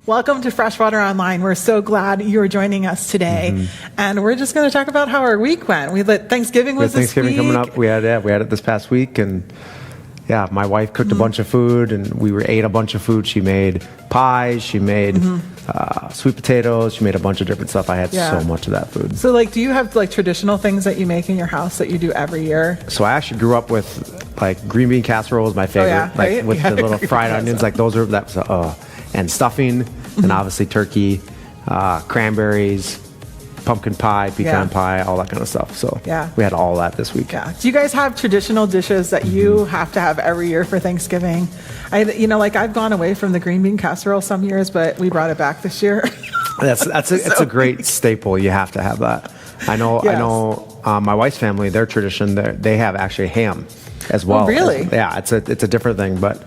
Welcome to Freshwater Online. We're so glad you're joining us today. And we're just going to talk about how our week went. Thanksgiving was this week. Thanksgiving coming up. We had it this past week, and yeah, my wife cooked a bunch of food, and we ate a bunch of food. She made pies, she made sweet potatoes, she made a bunch of different stuff. I had so much of that food. So do you have traditional things that you make in your house that you do every year? So I actually grew up with green bean casserole is my favorite, right? With the little fried onions, and stuffing, and obviously turkey, cranberries, pumpkin pie, pecan pie, all that kind of stuff. So we had all that this week. Yeah. Do you guys have traditional dishes that you have to have every year for Thanksgiving? I've gone away from the green bean casserole some years, but we brought it back this year. It's a great staple. You have to have that. I know. My wife's family, their tradition, they have actually ham as well. Oh, really? It's a different thing, but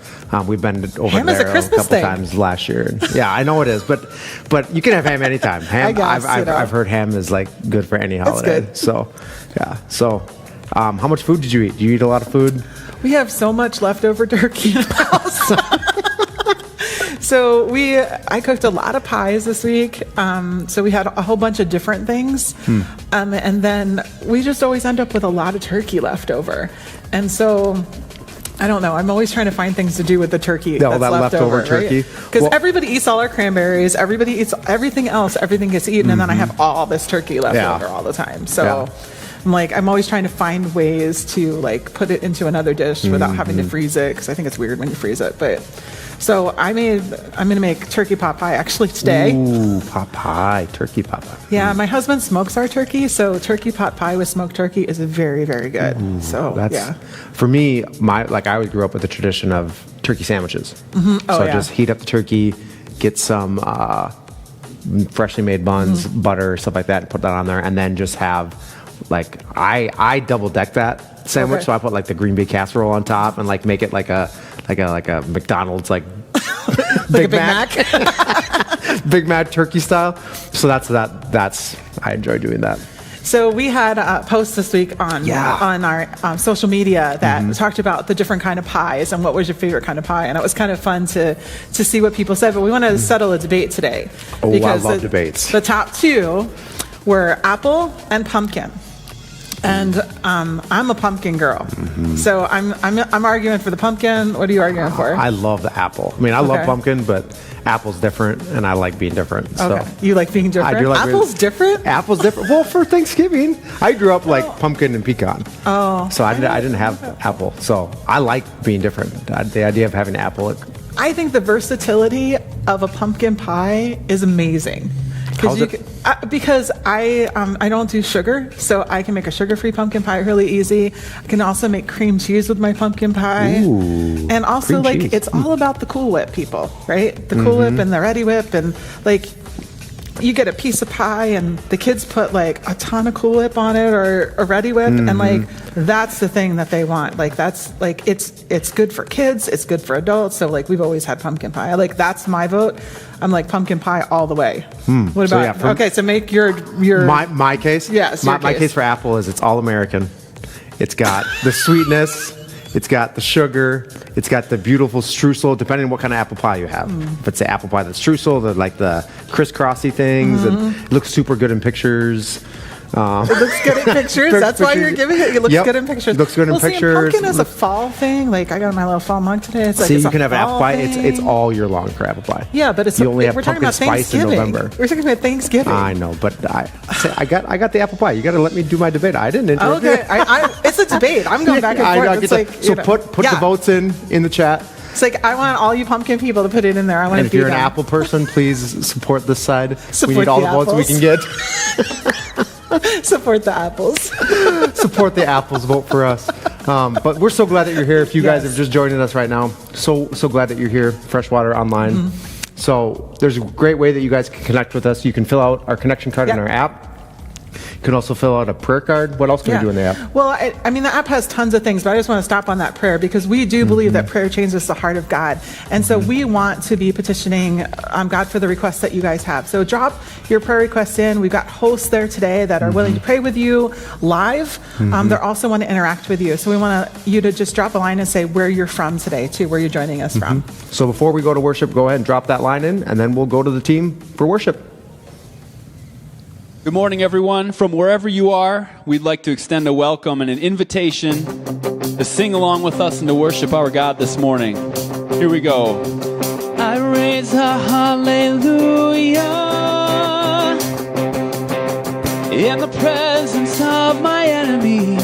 we've been over ham there a couple times last year. Yeah, I know it is, but you can have ham anytime. Ham, I've heard ham is good for any holiday. Good. So, yeah. So, how much food did you eat? Did you eat a lot of food? We have so much leftover turkey in the house. So I cooked a lot of pies this week. So we had a whole bunch of different things. And then we just always end up with a lot of turkey left over. And so, I don't know. I'm always trying to find things to do with the turkey that's left over, turkey. Because everybody eats all our cranberries. Everybody eats everything else. Everything gets eaten. And then I have all this turkey left over all the time. So I'm always trying to find ways to put it into another dish without having to freeze it. Because I think it's weird when you freeze it. So I'm going to make turkey pot pie actually today. Ooh, pot pie, turkey pot pie. Yeah, my husband smokes our turkey, so turkey pot pie with smoked turkey is very, very good. Ooh, for me, I always grew up with the tradition of turkey sandwiches. Just heat up the turkey, get some freshly made buns, butter, stuff like that, and put that on there, and then just have I double deck that sandwich, so I put the green bean casserole on top and make it like a McDonald's Big Mac. Big Mac turkey style. So that's I enjoy doing that. So we had a post this week on our social media that talked about the different kind of pies and what was your favorite kind of pie, and it was kind of fun to see what people said. But we want to settle a debate today. Oh, I love debates. The top two were apple and pumpkin. And I'm a pumpkin girl, so I'm arguing for the pumpkin. What are you arguing for? I love the apple. I mean, I love pumpkin, but apple's different, and I like being different. Okay. So you like being different? I do like apple's different. Apple's different. Well, for Thanksgiving, I grew up pumpkin and pecan. Oh, so I didn't have apple. So I like being different. The idea of having apple. I think the versatility of a pumpkin pie is amazing. Because I don't do sugar, so I can make a sugar-free pumpkin pie really easy. I can also make cream cheese with my pumpkin pie. Ooh, and also it's all about the Cool Whip, people, right? The Cool Whip and the Ready Whip, and you get a piece of pie and the kids put a ton of Cool Whip on it or a Ready Whip, and that's the thing that they want. It's good for kids, it's good for adults. So we've always had pumpkin pie. That's my vote. I'm pumpkin pie all the way. What about so make your my case? Yes, my case for apple is it's all American. It's got the sweetness. It's got the sugar. It's got the beautiful streusel, depending on what kind of apple pie you have. If it's the apple pie that's streusel, the crisscrossy things, and it looks super good in pictures. It looks good in pictures. That's why you're giving it. It looks good in pictures. Looks good in pictures. Pumpkin is a fall thing. I got my little fall mug today. It's you can have apple pie. It's all year long for apple pie. Yeah, but we're talking about spice in November. We're talking about Thanksgiving. I know, but I got the apple pie. You got to let me do my debate. I didn't interrupt you. Okay, it's a debate. I'm going back and forth. Put the votes in the chat. It's I want all you pumpkin people to put it in there. I want to. If you're an apple person, please support this side. We need all the votes we can get. Support the apples. Support the apples. Vote for us. But we're so glad that you're here. If you guys are just joining us right now, so glad that you're here. Freshwater Online. So there's a great way that you guys can connect with us. You can fill out our connection card in our app. You can also fill out a prayer card. What else can we do in the app? Well, I mean, the app has tons of things, but I just want to stop on that prayer because we do believe that prayer changes the heart of God. And so we want to be petitioning God for the requests that you guys have. So drop your prayer requests in. We've got hosts there today that are willing to pray with you live. They also want to interact with you. So we want you to just drop a line and say where you're from today, too, where you're joining us from. So before we go to worship, go ahead and drop that line in, and then we'll go to the team for worship. Good morning, everyone. From wherever you are, we'd like to extend a welcome and an invitation to sing along with us and to worship our God this morning. Here we go. I raise a hallelujah in the presence of my enemies.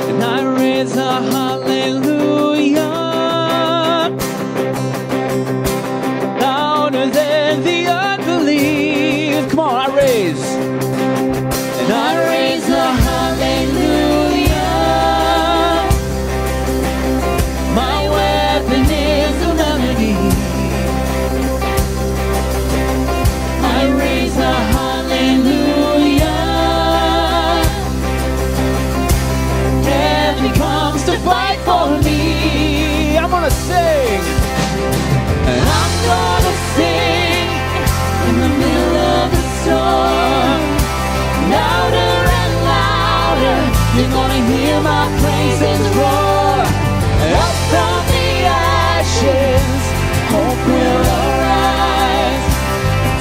And I raise a hallelujah louder than the unbelief. Come on, I raise. And I raise a hallelujah. My weapon is a melody. I raise a hallelujah. Heaven comes to fight for me. I'm gonna sing. And I'm gonna sing in the middle of the storm. Louder and louder, you're gonna hear my praises roar. Up from the ashes, hope will arise.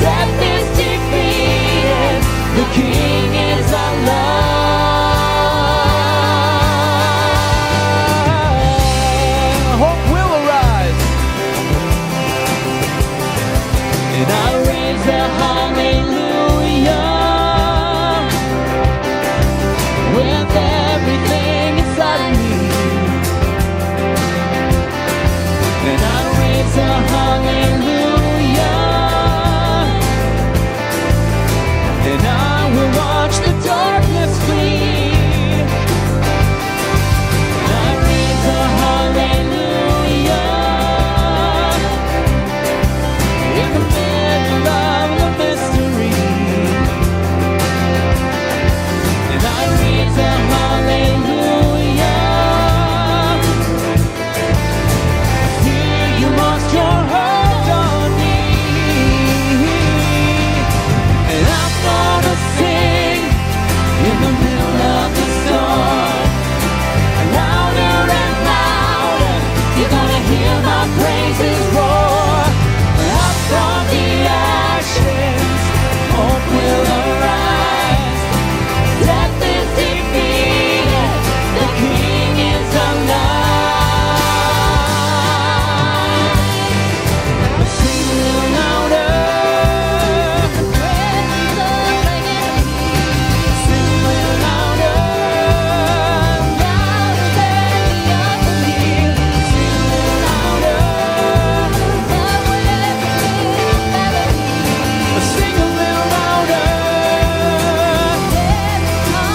Death is defeated, the King is alive. Hope will arise. And I raise a hallelujah with everything inside of me. And I raise a hallelujah. And I will watch the darkness flee. And I raise a hallelujah in the middle of the mystery. And I raise a hallelujah. Here you lost your hold on me. And I'm gonna sing in the middle of the storm. Louder and louder, you're gonna hear my praises roar. Up from the ashes, hope will arise. Death is defeated, the King is alive. Sing a little louder. Sing a little louder. Louder than the unbelief. Sing a little louder. Sing a little louder.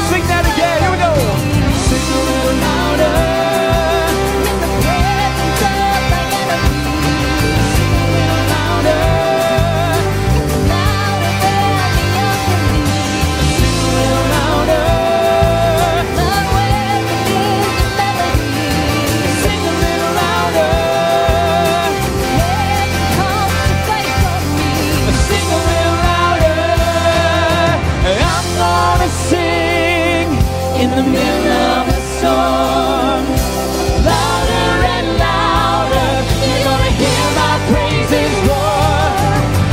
Sing that again. Here we go. Sing a little louder. Sing a little louder. Sing a little louder. Sing a little louder. Sing a little louder. I'm gonna sing in the middle of a storm. Louder and louder, you're gonna hear my praises roar.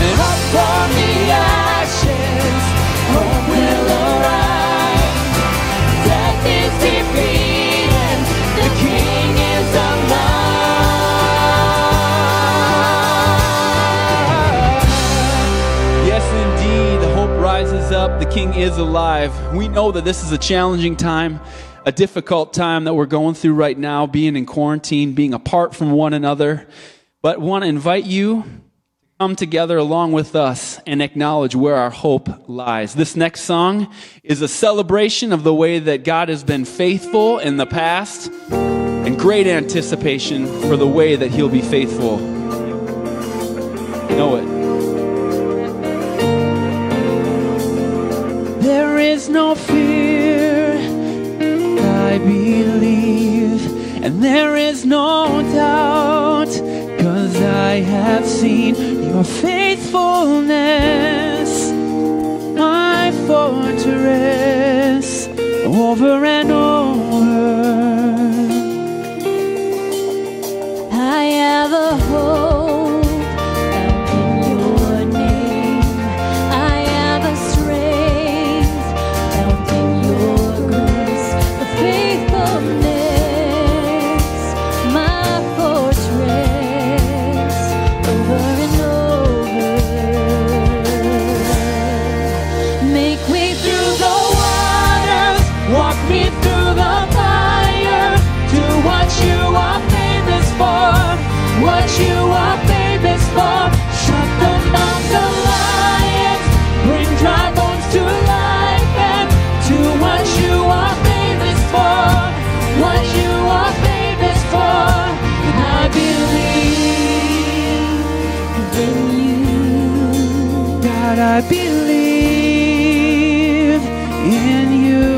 And up from the ashes, hope will arise. Death is defeated, the King is alive. Yes, indeed, hope rises up, the King is alive. We know that this is a challenging time, a difficult time that we're going through right now, being in quarantine, being apart from one another. But want to invite you to come together along with us and acknowledge where our hope lies. This next song is a celebration of the way that God has been faithful in the past and great anticipation for the way that He'll be faithful. Know it. is no fear. I believe, and there is no doubt, 'cause I have seen your faithfulness, my fortress, over and over. I have a hope found in your name. I have a strength found in your grace. The faithfulness, my fortress, over and over. Make me through the waters, walk me through the fire, do what you are famous for, what you are famous for. Shut the mouths of lions, bring dry bones to life, and do what you are famous for, what you are famous for. And I believe in you, God, I believe in you.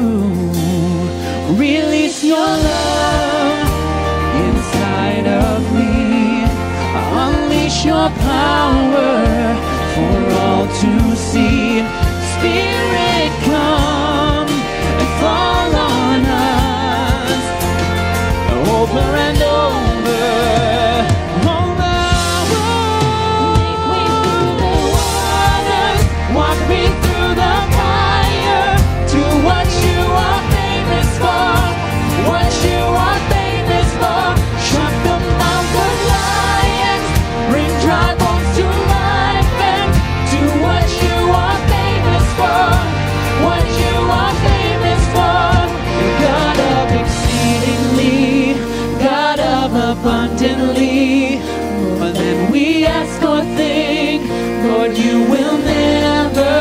Release your love inside of me. Unleash your power for all to see. Spirit, come and fall on us over and over. Make me through the waters, walk me through the fire, do what you are famous for, what you are famous for. Shut the mouths of lions, bring dry bones to life, and do what you are famous for, what you are famous for. You're God of exceedingly, God of abundantly, more than we ask or think. Lord, you will never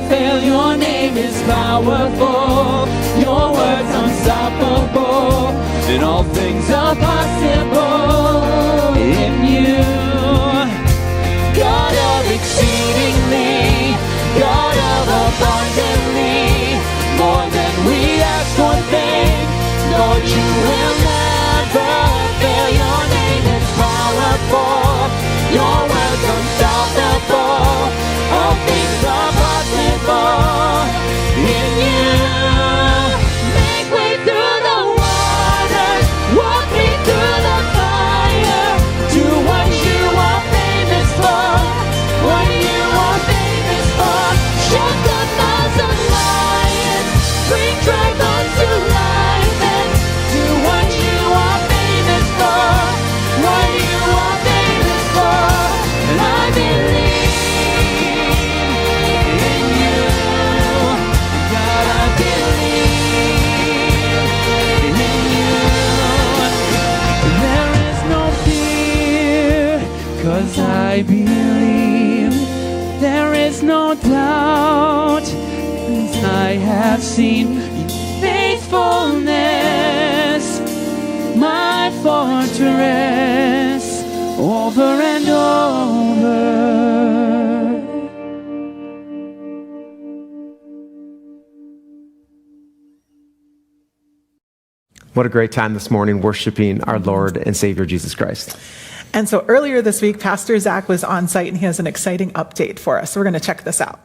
fail. Your name is powerful, your word's unstoppable, and all things are possible in you. God of exceedingly, God of abundantly, more than we ask or think. Lord, you will never fail. Your name is powerful, your word's unstoppable, all things are possible in you. Make way through the waters, walk me through the fire, do what you are famous for, what you are famous for. Shut the mouths of lions, bring dry bones to life, and do what you are famous for, what you are famous for. And I believe in you, God, I believe in you. There is no fear, 'cause I believe. There is no doubt, 'cause I have seen your faithfulness, my fortress, over and over. What a great time this morning worshiping our Lord and Savior Jesus Christ. And so earlier this week, Pastor Zach was on site and he has an exciting update for us. So we're going to check this out.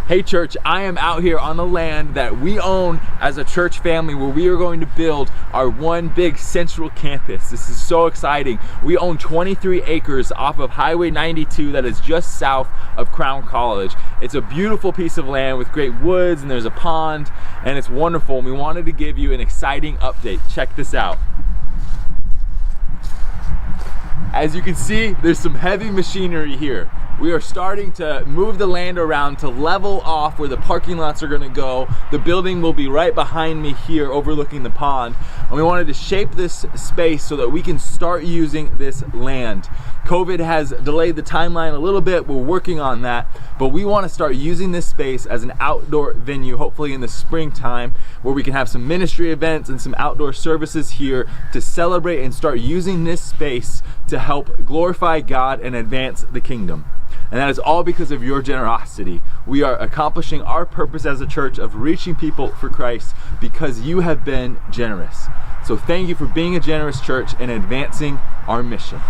Hey church, I am out here on the land that we own as a church family where we are going to build our one big central campus. This is so exciting. We own 23 acres off of Highway 92 that is just south of Crown College. It's a beautiful piece of land with great woods, and there's a pond, and it's wonderful. And we wanted to give you an exciting update. Check this out. As you can see, there's some heavy machinery here. We are starting to move the land around to level off where the parking lots are going to go. The building will be right behind me here overlooking the pond. And we wanted to shape this space so that we can start using this land. COVID has delayed the timeline a little bit. We're working on that. But we want to start using this space as an outdoor venue, hopefully in the springtime, where we can have some ministry events and some outdoor services here to celebrate and start using this space to help glorify God and advance the kingdom. And that is all because of your generosity. we are accomplishing our purpose as a church of reaching people for Christ because you have been generous. So thank you for being a generous church and advancing our mission.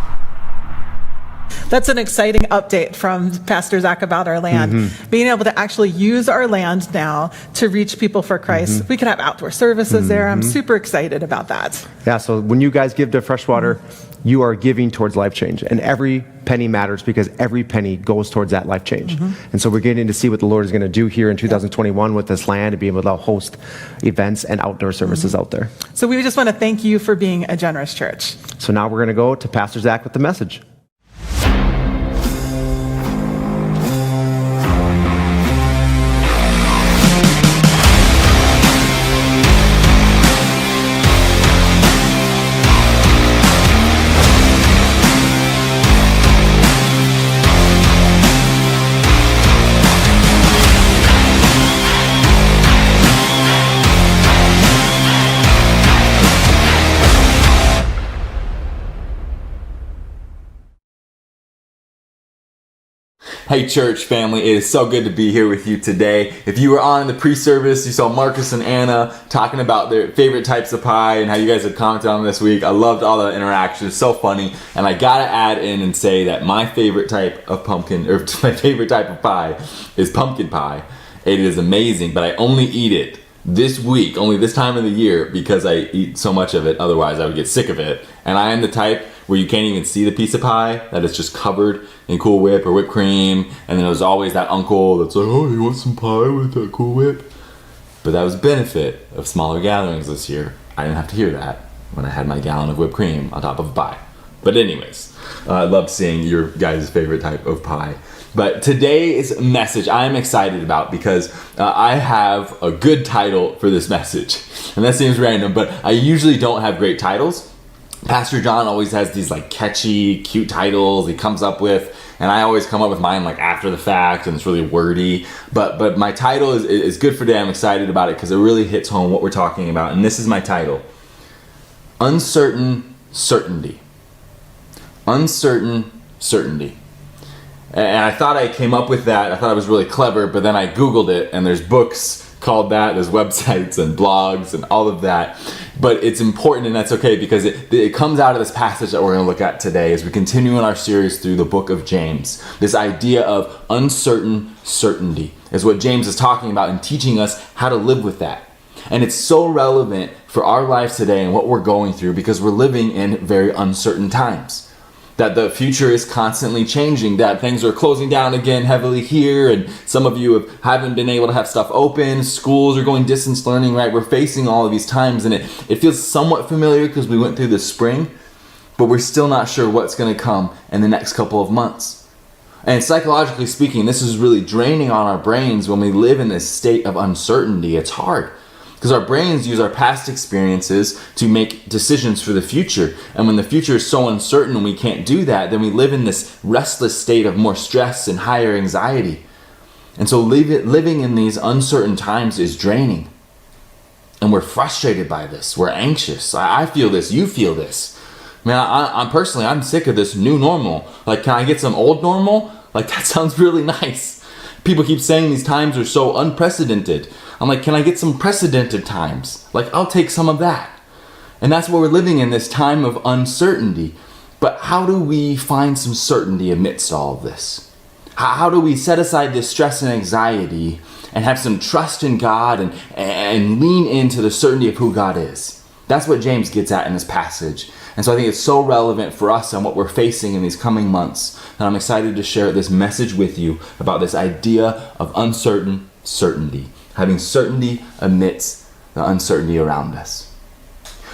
That's an exciting update from Pastor Zach about our land. Being able to actually use our land now to reach people for Christ. We can have outdoor services there. I'm super excited about that. Yeah, so when you guys give to Freshwater, you are giving towards life change. And every penny matters because every penny goes towards that life change. And so we're getting to see what the Lord is going to do here in 2021 with this land and be able to host events and outdoor services out there. So we just want to thank you for being a generous church. So now we're going to go to Pastor Zach with the message. Hey church family, it is so good to be here with you today. If you were on the pre-service, you saw Marcus and Anna talking about their favorite types of pie and how you guys had commented on this week. I loved all the interactions, so funny. And I gotta add in and say that my favorite type of my favorite type of pie is pumpkin pie. It is amazing, but I only eat it this week, only this time of the year, because I eat so much of it, otherwise I would get sick of it. And I am the type where you can't even see the piece of pie, that it's just covered in Cool Whip or whipped cream, and then there's always that uncle that's like, oh, you want some pie with that Cool Whip? But that was the benefit of smaller gatherings this year. I didn't have to hear that when I had my gallon of whipped cream on top of a pie. But anyways, I loved seeing your guys' favorite type of pie. But today's message I am excited about because I have a good title for this message. And that seems random, but I usually don't have great titles. Pastor John always has these like catchy, cute titles he comes up with, and I always come up with mine like after the fact, and it's really wordy. But my title is good for today. I'm excited about it because it really hits home what we're talking about. And this is my title: Uncertain Certainty. Uncertain Certainty. And I thought I came up with that. I thought I was really clever, but then I Googled it, and there's books called that, there's websites and blogs and all of that. But it's important, and that's okay, because it comes out of this passage that we're going to look at today as we continue in our series through the book of James. This idea of uncertain certainty is what James is talking about and teaching us how to live with that. And it's so relevant for our lives today and what we're going through because we're living in very uncertain times. That the future is constantly changing, that things are closing down again heavily here, and some of you haven't been able to have stuff open, schools are going distance learning, right? We're facing all of these times, and it feels somewhat familiar because we went through the spring, but we're still not sure what's going to come in the next couple of months. And psychologically speaking, this is really draining on our brains when we live in this state of uncertainty. It's hard. Because our brains use our past experiences to make decisions for the future. And when the future is so uncertain and we can't do that, then we live in this restless state of more stress and higher anxiety. And so living in these uncertain times is draining. And we're frustrated by this. We're anxious. I feel this. You feel this. Man, I'm personally, I'm sick of this new normal. Like, can I get some old normal? Like, that sounds really nice. People keep saying these times are so unprecedented. I'm like, can I get some precedented times? Like, I'll take some of that. And that's what we're living in, this time of uncertainty. But how do we find some certainty amidst all of this? How do we set aside this stress and anxiety and have some trust in God and lean into the certainty of who God is? That's what James gets at in this passage. And so I think it's so relevant for us and what we're facing in these coming months. And I'm excited to share this message with you about this idea of uncertain certainty. Having certainty amidst the uncertainty around us.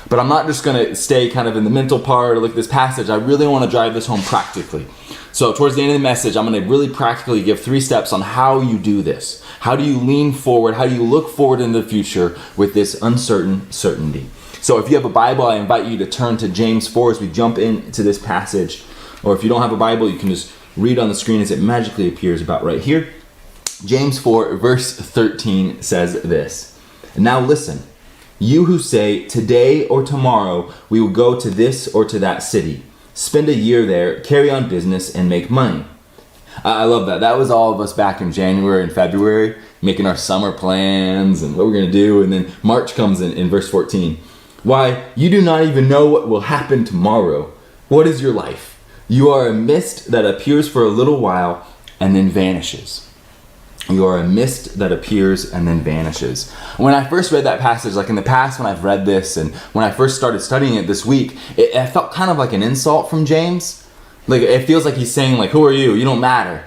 But I'm not just going to stay kind of in the mental part or look at this passage. I really want to drive this home practically. So towards the end of the message, I'm going to really practically give 3 steps on how you do this. How do you lean forward? How do you look forward in the future with this uncertain certainty? So if you have a Bible, I invite you to turn to James 4 as we jump into this passage. Or if you don't have a Bible, you can just read on the screen as it magically appears about right here. James 4 verse 13 says this: "Now listen, you who say, today or tomorrow we will go to this or to that city, spend a year there, carry on business, and make money. I love that. That was all of us back in January and February, making our summer plans and what we're going to do. And then March comes in verse 14. Why, you do not even know what will happen tomorrow. What is your life? You are a mist that appears for a little while and then vanishes. You are a mist that appears and then vanishes. When I first read that passage, like in the past when I've read this and when I first started studying it this week, it felt kind of like an insult from James. Like it feels like he's saying like, who are you? You don't matter.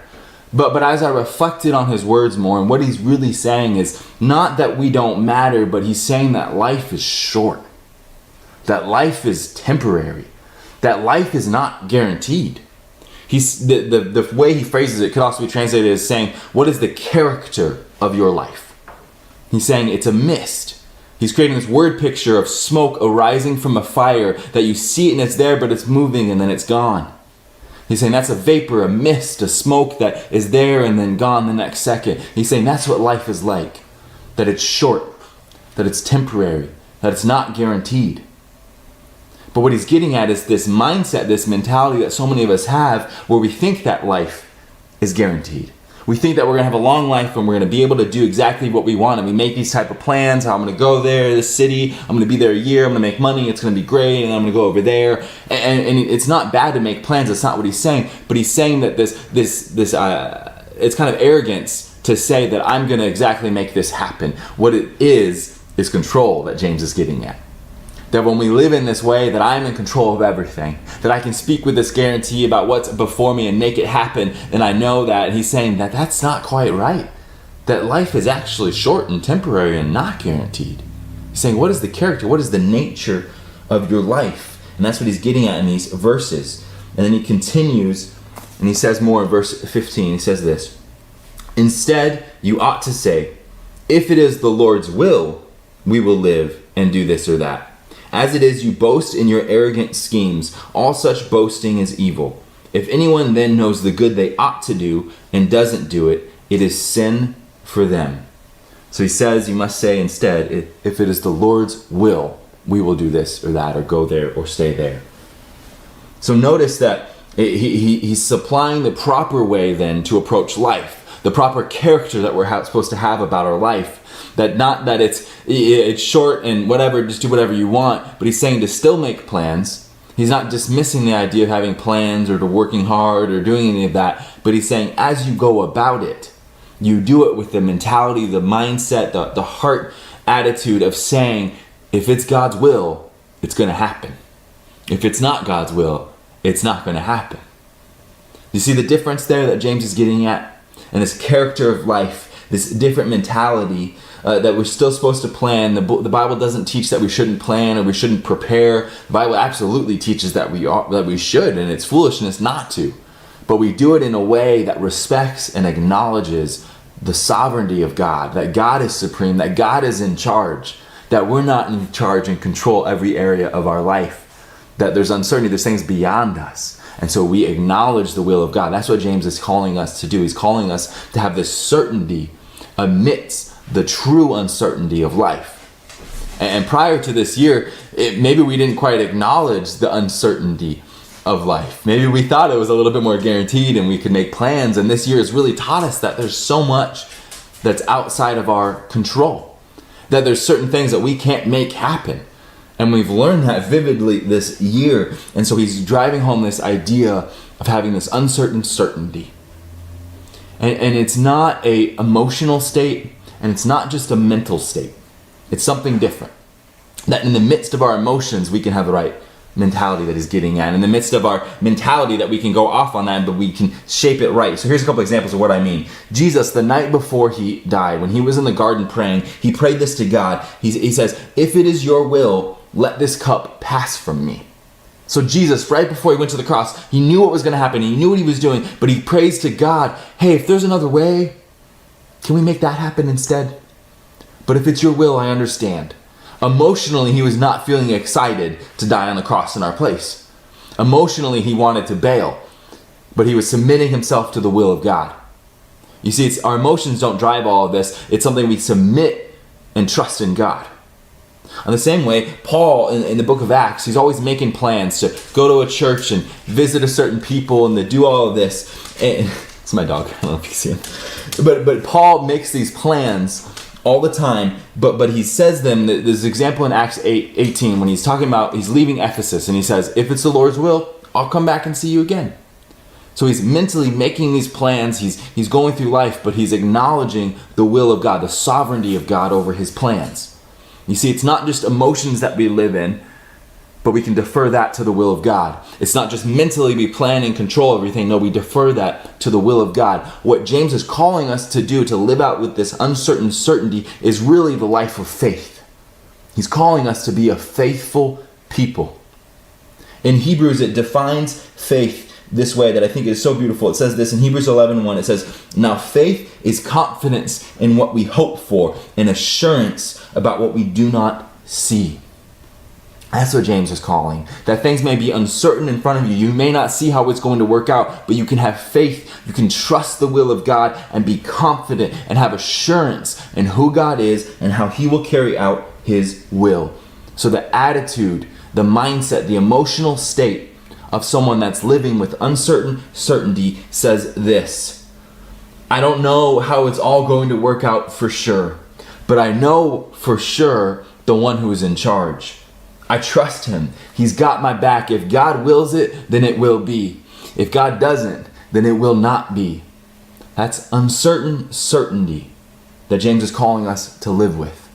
But as I reflected on his words more, and what he's really saying is not that we don't matter, but he's saying that life is short. That life is temporary. That life is not guaranteed. The way he phrases it could also be translated as saying, what is the character of your life? He's saying it's a mist. He's creating this word picture of smoke arising from a fire that you see it and it's there, but it's moving and then it's gone. He's saying that's a vapor, a mist, a smoke that is there and then gone the next second. He's saying that's what life is like. That it's short, that it's temporary, that it's not guaranteed. But what he's getting at is this mindset, this mentality that so many of us have where we think that life is guaranteed. We think that we're going to have a long life and we're going to be able to do exactly what we want. And we make these type of plans, how I'm going to go there, this city, I'm going to be there a year, I'm going to make money, it's going to be great, and I'm going to go over there. And it's not bad to make plans, that's not what he's saying. But he's saying that it's kind of arrogance to say that I'm going to exactly make this happen. What it is control that James is getting at. That when we live in this way, that I'm in control of everything, that I can speak with this guarantee about what's before me and make it happen, and I know that. And he's saying that that's not quite right. That life is actually short and temporary and not guaranteed. He's saying, what is the character? What is the nature of your life? And that's what he's getting at in these verses. And then he continues, and he says more in verse 15. He says this, instead, you ought to say, if it is the Lord's will, we will live and do this or that. As it is, you boast in your arrogant schemes. All such boasting is evil. If anyone then knows the good they ought to do and doesn't do it, it is sin for them. So he says you must say instead, if it is the Lord's will, we will do this or that or go there or stay there. So notice that he's supplying the proper way then to approach life, the proper character that we're supposed to have about our life. That not that it's short and whatever, just do whatever you want, but he's saying to still make plans. He's not dismissing the idea of having plans or to working hard or doing any of that, but he's saying as you go about it, you do it with the mentality, the mindset, the heart attitude of saying, if it's God's will, it's going to happen. If it's not God's will, it's not going to happen. You see the difference there that James is getting at? And this character of life, this different mentality that we're still supposed to plan. The Bible doesn't teach that we shouldn't plan or we shouldn't prepare. The Bible absolutely teaches that we should, and it's foolishness not to. But we do it in a way that respects and acknowledges the sovereignty of God, that God is supreme, that God is in charge, that we're not in charge and control every area of our life, that there's uncertainty, there's things beyond us. And so we acknowledge the will of God. That's what James is calling us to do. He's calling us to have this certainty amidst the true uncertainty of life. And prior to this year, maybe we didn't quite acknowledge the uncertainty of life. Maybe we thought it was a little bit more guaranteed and we could make plans. And this year has really taught us that there's so much that's outside of our control. That there's certain things that we can't make happen. And we've learned that vividly this year. And so he's driving home this idea of having this uncertain certainty. And it's not an emotional state, and it's not just a mental state. It's something different. That in the midst of our emotions, we can have the right mentality that he's getting at. In the midst of our mentality, that we can go off on that, but we can shape it right. So here's a couple examples of what I mean. Jesus, the night before he died, when he was in the garden praying, he prayed this to God. He says, if it is your will, let this cup pass from me. So Jesus, right before he went to the cross, he knew what was going to happen. He knew what he was doing, but he prays to God, hey, if there's another way, can we make that happen instead? But if it's your will, I understand. Emotionally, he was not feeling excited to die on the cross in our place. Emotionally, he wanted to bail, but he was submitting himself to the will of God. You see, our emotions don't drive all of this. It's something we submit and trust in God. In the same way, Paul, in the book of Acts, he's always making plans to go to a church and visit a certain people and to do all of this. And It's my dog. I don't know if you see him. But Paul makes these plans all the time, but he says them. There's an example in Acts 8:18 when he's talking about, he's leaving Ephesus, and he says, if it's the Lord's will, I'll come back and see you again. So he's mentally making these plans. He's going through life, but he's acknowledging the will of God, the sovereignty of God over his plans. You see, it's not just emotions that we live in, but we can defer that to the will of God. It's not just mentally we plan and control everything. No, we defer that to the will of God. What James is calling us to do, to live out with this uncertain certainty, is really the life of faith. He's calling us to be a faithful people. In Hebrews, it defines faith this way that I think is so beautiful. It says this in Hebrews 11:1. It says, now faith is confidence in what we hope for and assurance about what we do not see. That's what James is calling. That things may be uncertain in front of you. You may not see how it's going to work out, but you can have faith. You can trust the will of God and be confident and have assurance in who God is and how he will carry out his will. So the attitude, the mindset, the emotional state of someone that's living with uncertain certainty says this: I don't know how it's all going to work out for sure, but I know for sure the one who is in charge. I trust him. He's got my back. If God wills it, then it will be. If God doesn't, then it will not be. That's uncertain certainty that James is calling us to live with,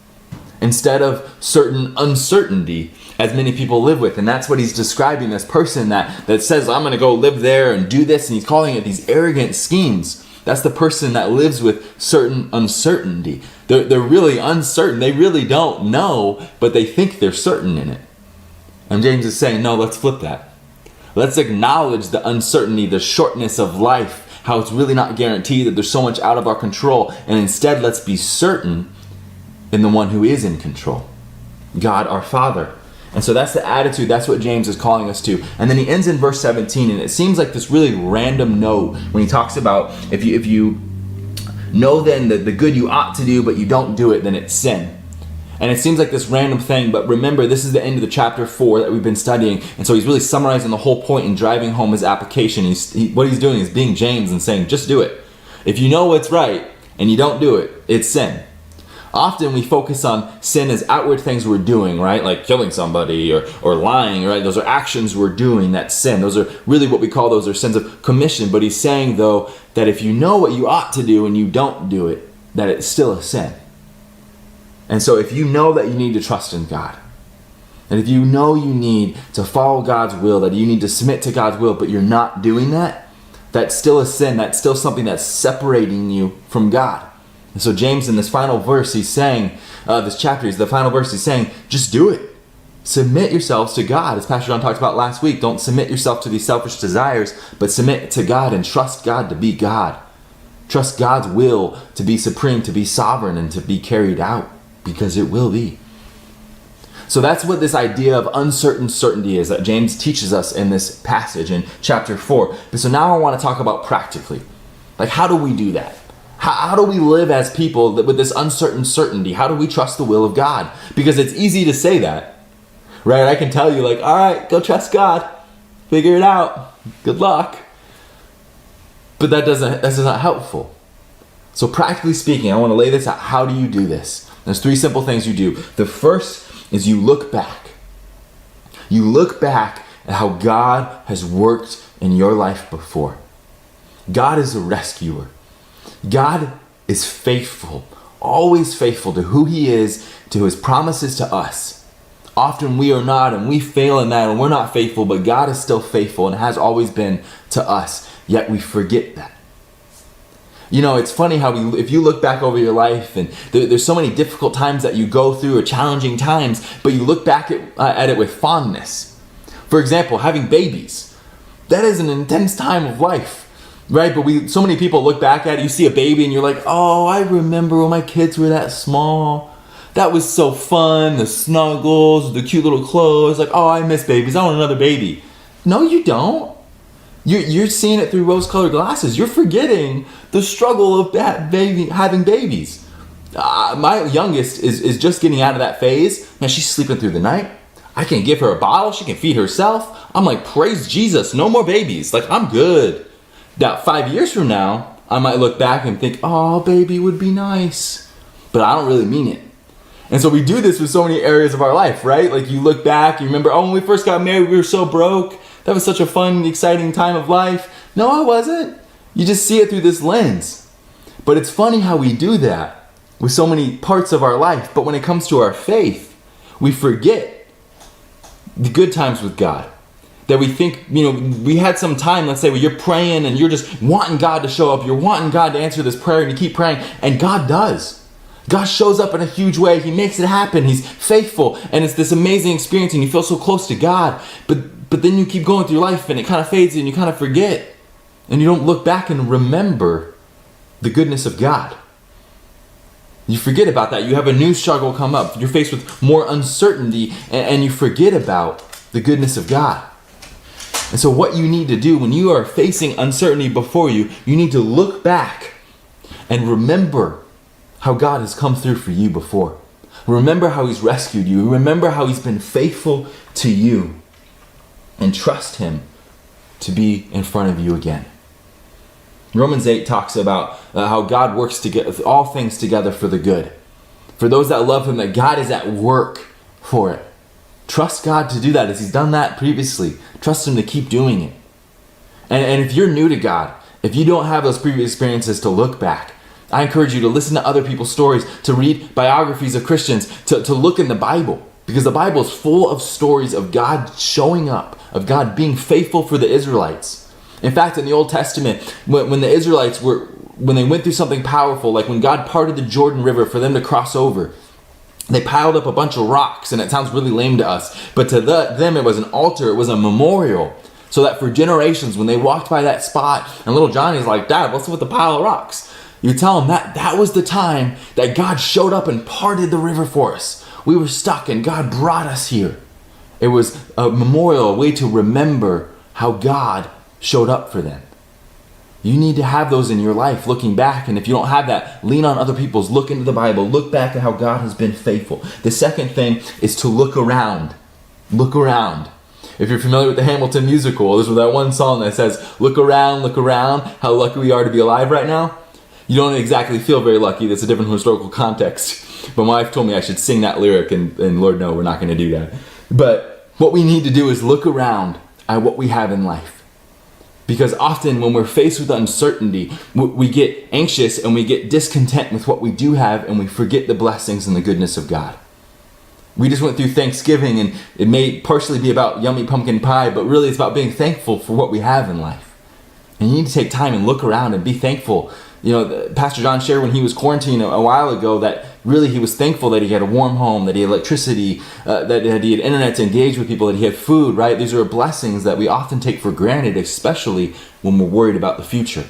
instead of certain uncertainty, as many people live with. And that's what he's describing, this person that says, I'm going to go live there and do this. And he's calling it these arrogant schemes. That's the person that lives with certain uncertainty. They're really uncertain. They really don't know, but they think they're certain in it. And James is saying, no, let's flip that. Let's acknowledge the uncertainty, the shortness of life, how it's really not guaranteed, that there's so much out of our control. And instead, let's be certain in the one who is in control, God our Father. And so that's the attitude. That's what James is calling us to. And then he ends in verse 17, and it seems like this really random no when he talks about if you know then the good you ought to do, but you don't do it, then it's sin. And it seems like this random thing, but remember, this is the end of the chapter 4 that we've been studying. And so he's really summarizing the whole point and driving home his application. What he's doing is being James and saying, just do it. If you know what's right and you don't do it, it's sin. Often we focus on sin as outward things we're doing, right? Like killing somebody or lying, right? Those are actions we're doing, that's sin. Those are really what we call, those are sins of commission. But he's saying, though, that if you know what you ought to do and you don't do it, that it's still a sin. And so if you know that you need to trust in God, and if you know you need to follow God's will, that you need to submit to God's will, but you're not doing that, that's still a sin. That's still something that's separating you from God. And so James, in this final verse, he's saying, this chapter is the final verse, he's saying, just do it. Submit yourselves to God. As Pastor John talked about last week, don't submit yourself to these selfish desires, but submit to God and trust God to be God. Trust God's will to be supreme, to be sovereign, and to be carried out, because it will be. So that's what this idea of uncertain certainty is that James teaches us in this passage in chapter 4. But so now I want to talk about practically. Like, how do we do that? How do we live as people with this uncertain certainty? How do we trust the will of God? Because it's easy to say that, right? I can tell you, like, all right, go trust God. Figure it out. Good luck. But that's not helpful. So practically speaking, I want to lay this out. How do you do this? There's 3 simple things you do. The first is you look back. You look back at how God has worked in your life before. God is a rescuer. God is faithful, always faithful to who he is, to his promises to us. Often we are not, and we fail in that, and we're not faithful, but God is still faithful and has always been to us, yet we forget that. You know, it's funny how if you look back over your life, and there's so many difficult times that you go through, or challenging times, but you look back at it with fondness. For example, having babies. That is an intense time of life. Right, but so many people look back at it, you see a baby and you're like, oh, I remember when my kids were that small. That was so fun, the snuggles, the cute little clothes. Like, oh, I miss babies, I want another baby. No, you don't. You're seeing it through rose-colored glasses. You're forgetting the struggle of having babies. My youngest is just getting out of that phase. Man, she's sleeping through the night. I can give her a bottle, she can feed herself. I'm like, praise Jesus, no more babies. Like, I'm good. That 5 years from now, I might look back and think, oh, baby would be nice. But I don't really mean it. And so we do this with so many areas of our life, right? Like you look back, you remember, oh, when we first got married, we were so broke. That was such a fun, exciting time of life. No, it wasn't. You just see it through this lens. But it's funny how we do that with so many parts of our life. But when it comes to our faith, we forget the good times with God. That we think, we had some time, let's say, where you're praying and you're just wanting God to show up. You're wanting God to answer this prayer and you keep praying. And God does. God shows up in a huge way. He makes it happen. He's faithful. And it's this amazing experience and you feel so close to God. But then you keep going through life and it kind of fades and you kind of forget. And you don't look back and remember the goodness of God. You forget about that. You have a new struggle come up. You're faced with more uncertainty and you forget about the goodness of God. And so what you need to do when you are facing uncertainty before you, you need to look back and remember how God has come through for you before. Remember how he's rescued you. Remember how he's been faithful to you. And trust him to be in front of you again. Romans 8 talks about how God works together, all things together for the good. For those that love him, that God is at work for it. Trust God to do that as he's done that previously. Trust him to keep doing it. And if you're new to God, if you don't have those previous experiences to look back, I encourage you to listen to other people's stories, to read biographies of Christians, to look in the Bible. Because the Bible is full of stories of God showing up, of God being faithful for the Israelites. In fact, in the Old Testament, when the Israelites when they went through something powerful, like when God parted the Jordan River for them to cross over, they piled up a bunch of rocks, and it sounds really lame to us, but to them it was an altar, it was a memorial, so that for generations, when they walked by that spot, and little Johnny's like, Dad, what's with the pile of rocks? You tell them that was the time that God showed up and parted the river for us. We were stuck and God brought us here. It was a memorial, a way to remember how God showed up for them. You need to have those in your life, looking back. And if you don't have that, lean on other people's. Look into the Bible. Look back at how God has been faithful. The second thing is to look around. Look around. If you're familiar with the Hamilton musical, there's that one song that says, look around, how lucky we are to be alive right now. You don't exactly feel very lucky. That's a different historical context. But my wife told me I should sing that lyric, and Lord, no, we're not going to do that. But what we need to do is look around at what we have in life. Because often when we're faced with uncertainty, we get anxious and we get discontent with what we do have, and we forget the blessings and the goodness of God. We just went through Thanksgiving, and it may partially be about yummy pumpkin pie, but really it's about being thankful for what we have in life. And you need to take time and look around and be thankful. Pastor John shared when he was quarantined a while ago that really he was thankful that he had a warm home, that he had electricity, that he had internet to engage with people, that he had food, right? These are blessings that we often take for granted, especially when we're worried about the future.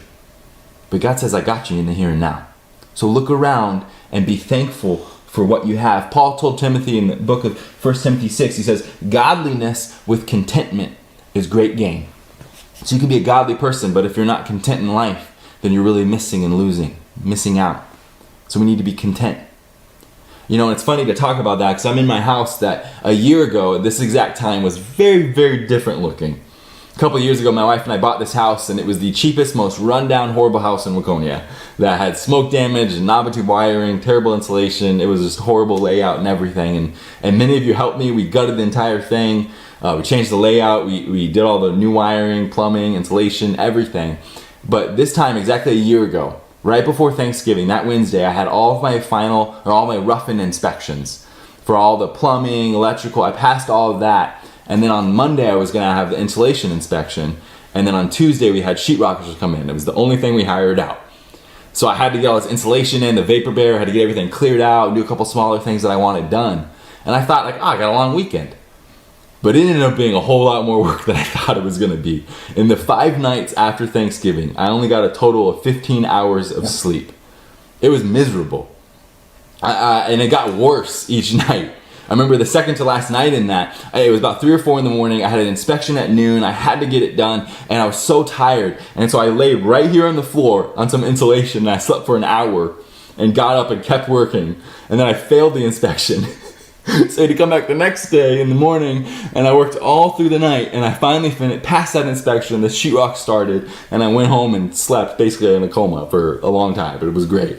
But God says, I got you in the here and now. So look around and be thankful for what you have. Paul told Timothy in the book of 1 Timothy 6, he says, godliness with contentment is great gain. So you can be a godly person, but if you're not content in life, then you're really missing out. So we need to be content. And it's funny to talk about that because I'm in my house that a year ago at this exact time was very, very different looking. A couple of years ago, my wife and I bought this house, and it was the cheapest, most rundown, horrible house in Waconia that had smoke damage and knob tube wiring, terrible insulation. It was just horrible layout and everything. And many of you helped me. We gutted the entire thing. We changed the layout. We did all the new wiring, plumbing, insulation, everything. But this time, exactly a year ago, right before Thanksgiving, that Wednesday, I had all my rough-in inspections for all the plumbing, electrical. I passed all of that. And then on Monday, I was going to have the insulation inspection. And then on Tuesday, we had sheetrockers come in. It was the only thing we hired out. So I had to get all this insulation in, the vapor barrier, I had to get everything cleared out, and do a couple smaller things that I wanted done. And I thought, I got a long weekend. But it ended up being a whole lot more work than I thought it was going to be. In the 5 nights after Thanksgiving, I only got a total of 15 hours of sleep. It was miserable. And it got worse each night. I remember the second to last night in that, it was about 3 or 4 in the morning. I had an inspection at noon. I had to get it done, and I was so tired. And so I laid right here on the floor on some insulation, and I slept for an hour and got up and kept working. And then I failed the inspection. So I had to come back the next day in the morning, and I worked all through the night, and I finally passed that inspection. The sheetrock started, and I went home and slept basically in a coma for a long time, but it was great.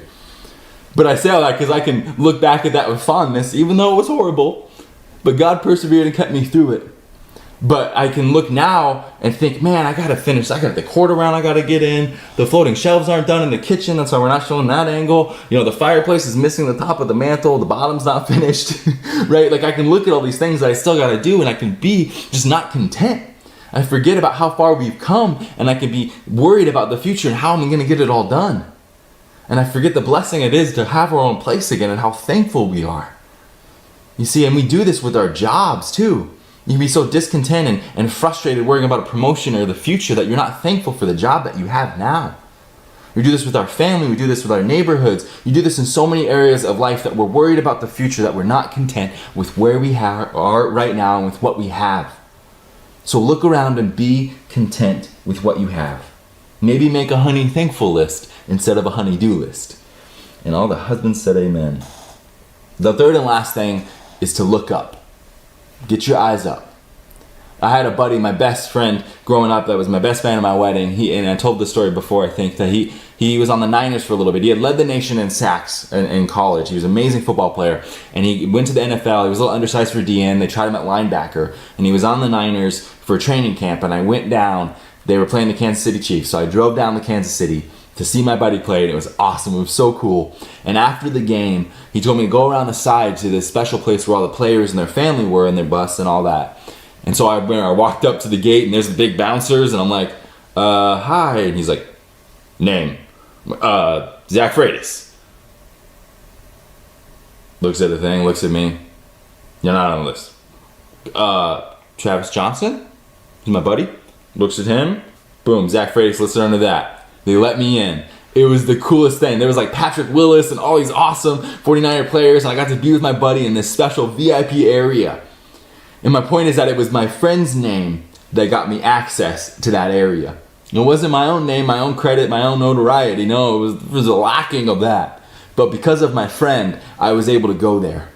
But I say all that because I can look back at that with fondness, even though it was horrible. But God persevered and kept me through it. But I can look now and think, man, I gotta finish. I got the quarter round I gotta get in. The floating shelves aren't done in the kitchen. That's why we're not showing that angle. You know, the fireplace is missing the top of the mantle. The bottom's not finished, right? Like I can look at all these things that I still gotta do, and I can be just not content. I forget about how far we've come, and I can be worried about the future and how I'm gonna get it all done. And I forget the blessing it is to have our own place again and how thankful we are. You see, and we do this with our jobs too. You can be so discontent and frustrated worrying about a promotion or the future that you're not thankful for the job that you have now. We do this with our family, we do this with our neighborhoods. You do this in so many areas of life that we're worried about the future, that we're not content with where we are right now and with what we have. So look around and be content with what you have. Maybe make a honey thankful list instead of a honey-do list. And all the husbands said amen. The third and last thing is to look up. Get your eyes up. I had a buddy, my best friend growing up, that was my best man at my wedding. And I told this story before, I think, that he was on the Niners for a little bit. He had led the nation in sacks in college. He was an amazing football player. And he went to the NFL. He was a little undersized for DN. They tried him at linebacker. And he was on the Niners for training camp. And I went down. They were playing the Kansas City Chiefs. So I drove down to Kansas City to see my buddy play, and it was awesome. It was so cool. And after the game, he told me to go around the side to this special place where all the players and their family were in their bus and all that. And so I walked up to the gate, and there's the big bouncers, and I'm like, hi. And he's like, name, Zach Freitas. Looks at the thing, looks at me. You're not on the list. Travis Johnson? He's my buddy. Looks at him. Boom, Zach Freitas listed under that. They let me in. It was the coolest thing. There was like Patrick Willis and all these awesome 49er players, and I got to be with my buddy in this special VIP area. And my point is that it was my friend's name that got me access to that area. It wasn't my own name, my own credit, my own notoriety. No, it was a lacking of that. But because of my friend, I was able to go there.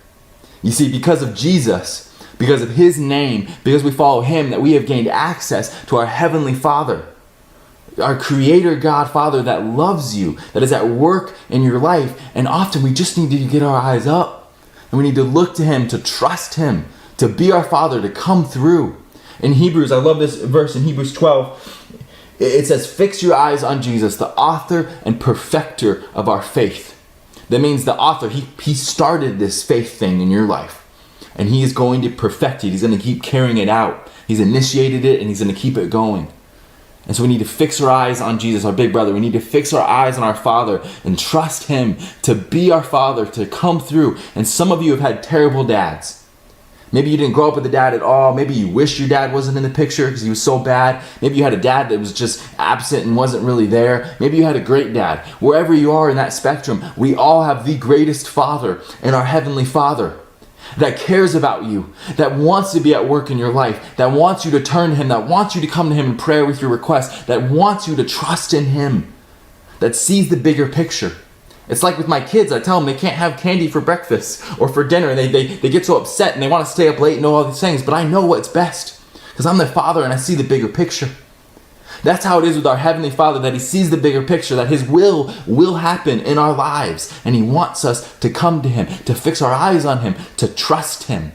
You see, because of Jesus, because of his name, because we follow him, that we have gained access to our Heavenly Father. Our Creator God Father that loves you, that is at work in your life. And often we just need to get our eyes up. And we need to look to him, to trust him, to be our Father, to come through. In Hebrews, I love this verse in Hebrews 12. It says, fix your eyes on Jesus, the author and perfecter of our faith. That means the author, he started this faith thing in your life. And he is going to perfect it. He's going to keep carrying it out. He's initiated it, and he's going to keep it going. And so we need to fix our eyes on Jesus, our big brother. We need to fix our eyes on our Father and trust him to be our Father, to come through. And some of you have had terrible dads. Maybe you didn't grow up with a dad at all. Maybe you wish your dad wasn't in the picture because he was so bad. Maybe you had a dad that was just absent and wasn't really there. Maybe you had a great dad. Wherever you are in that spectrum, we all have the greatest Father in our Heavenly Father that cares about you, that wants to be at work in your life, that wants you to turn to him, that wants you to come to him in prayer with your requests, that wants you to trust in him, that sees the bigger picture. It's like with my kids, I tell them they can't have candy for breakfast or for dinner, and they get so upset and they want to stay up late and know all these things, but I know what's best because I'm their father and I see the bigger picture. That's how it is with our Heavenly Father, that he sees the bigger picture, that his will happen in our lives. And he wants us to come to him, to fix our eyes on him, to trust him.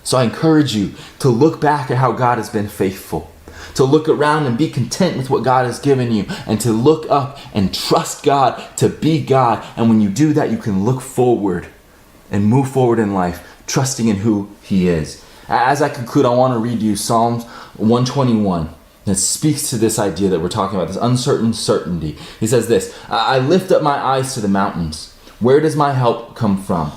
So I encourage you to look back at how God has been faithful, to look around and be content with what God has given you, and to look up and trust God to be God. And when you do that, you can look forward and move forward in life, trusting in who he is. As I conclude, I want to read you Psalms 121. That speaks to this idea that we're talking about, this uncertain certainty. He says this, I lift up my eyes to the mountains. Where does my help come from?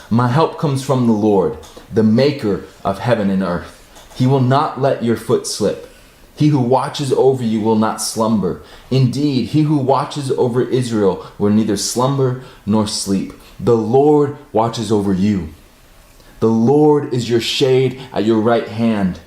My help comes from the Lord, the maker of heaven and earth. He will not let your foot slip. He who watches over you will not slumber. Indeed, he who watches over Israel will neither slumber nor sleep. The Lord watches over you. The Lord is your shade at your right hand.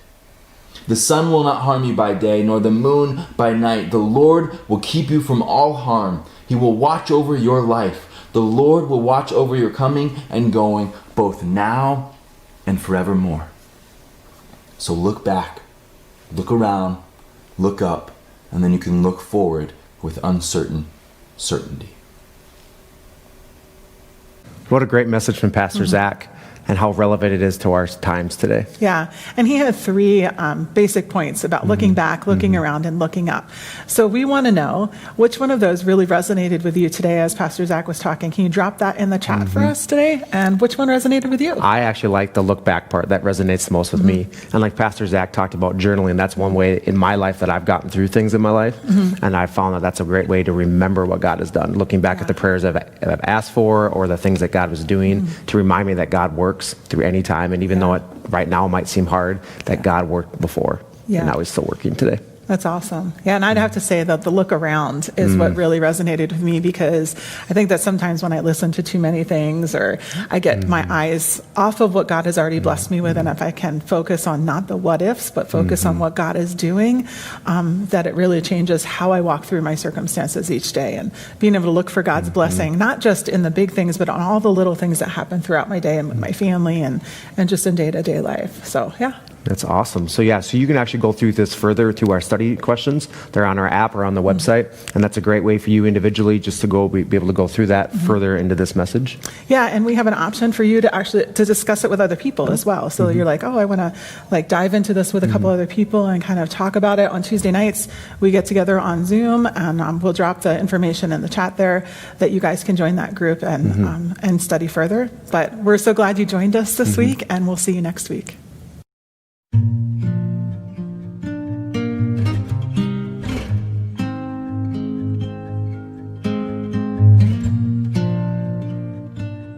The sun will not harm you by day, nor the moon by night. The Lord will keep you from all harm. He will watch over your life. The Lord will watch over your coming and going, both now and forevermore. So look back, look around, look up, and then you can look forward with uncertain certainty. What a great message from Pastor Zach, and how relevant it is to our times today. Yeah, and he had 3 basic points about looking back, looking around, and looking up. So we want to know which one of those really resonated with you today as Pastor Zach was talking. Can you drop that in the chat for us today? And which one resonated with you? I actually like the look back part. That resonates the most with me. And like Pastor Zach talked about journaling, that's one way in my life that I've gotten through things in my life. And I found that that's a great way to remember what God has done. Looking back at the prayers I've asked for, or the things that God was doing, to remind me that God works through any time. And even though it right now might seem hard, that God worked before. And now he's still working today. That's awesome. Yeah, and I'd have to say that the look around is what really resonated with me, because I think that sometimes when I listen to too many things, or I get my eyes off of what God has already blessed me with, and if I can focus on not the what ifs, but focus on what God is doing, that it really changes how I walk through my circumstances each day, and being able to look for God's blessing, not just in the big things, but on all the little things that happen throughout my day and with my family and just in day-to-day life. So, yeah. That's awesome. So so you can actually go through this further to our study questions. They're on our app or on the website, and that's a great way for you individually just to be able to go through that further into this message. Yeah, and we have an option for you to actually to discuss it with other people as well. So you're like, oh, I want to dive into this with a couple other people and kind of talk about it. On Tuesday nights, we get together on Zoom, and we'll drop the information in the chat there that you guys can join that group and study further. But we're so glad you joined us this week, and we'll see you next week.